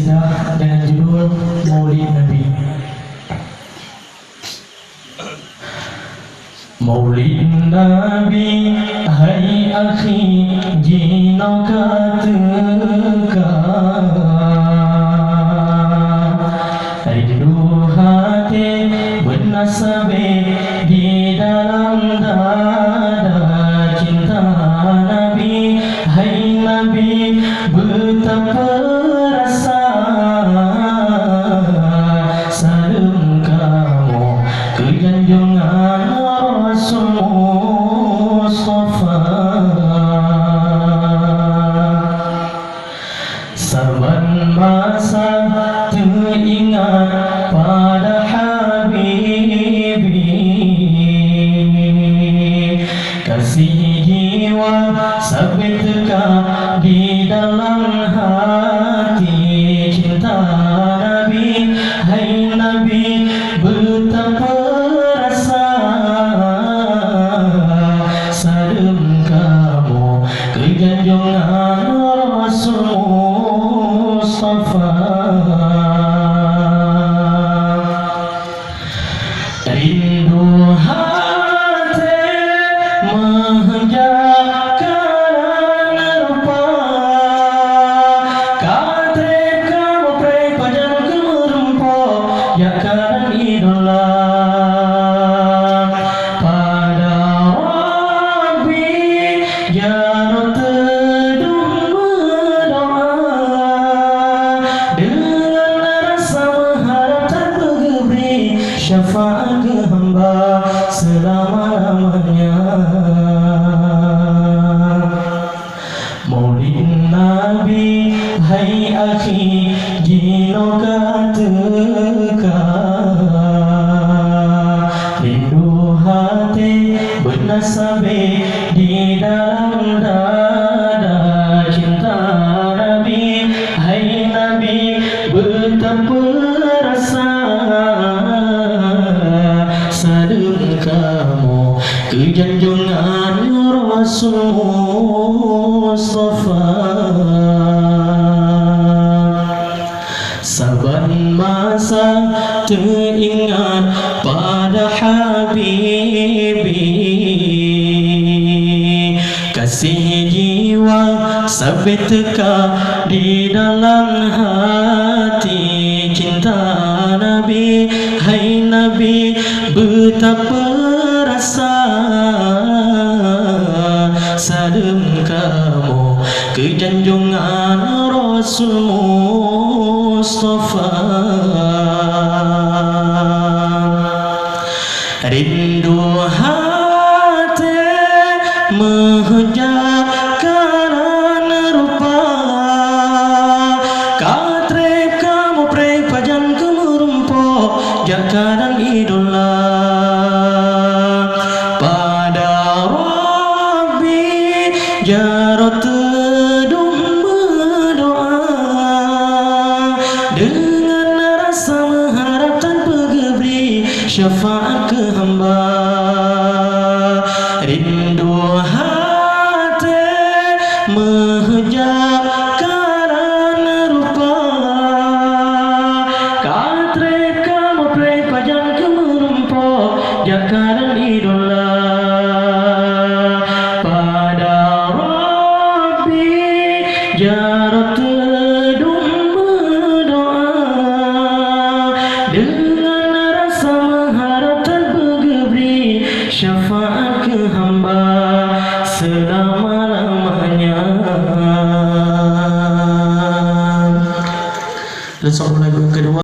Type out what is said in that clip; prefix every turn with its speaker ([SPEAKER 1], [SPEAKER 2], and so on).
[SPEAKER 1] kasidah dengan judul Maulid Nabi. Maulid Nabi, hai akhi, jino kateka, rindu hati bernasabe di dalam dada cinta Nabi. Hai Nabi, betapa rasa salam kamu ke junjungan Rasul Mustafa. Saban masa teringat pada Habibi, kasih jiwa sampai tegak di dalam hati cinta Nabi. Hai Nabi, betapa rasa salam kamu ke junjungan Rasul Mustafa. Rindu hati menjakan rupa, katrik kamu pray pajan kemerempo, jakaran idola pada Rabbi, jarot teduh berdoa dengan rasa mengharap tanpa gebri syafaat ke hamba selama-lamanya. Maulid Nabi, hai akhi, jino kateka, rindu hati bernasabe di dalam dada cinta Nabi. Hai Nabi, betapa rasa salam kamu ke junjungan Rasul Mustafa. Saban masa teringat pada Habibi, kasih jiwa sampai teka di dalam hati cinta Nabi. Hai Nabi, betapa rasa salam kamu ke junjungan Rasul Mustafa. Rindu hati menjakan rupa, katrik kamu pray pajan kemerempo, jakaran idola pada Rabbi, jarot teduh berdoa dengan rasa mengharap tanpa gebri syafaat ke hamba. Rindu hati menjakan rupa, katrik kamu pray pajan kemerempo, jakaran idola pada Rabbi, jarot teduh berdoa dengan rasa mengharap tanpa gebri syafaat ke hamba selama-lamanya. Let's all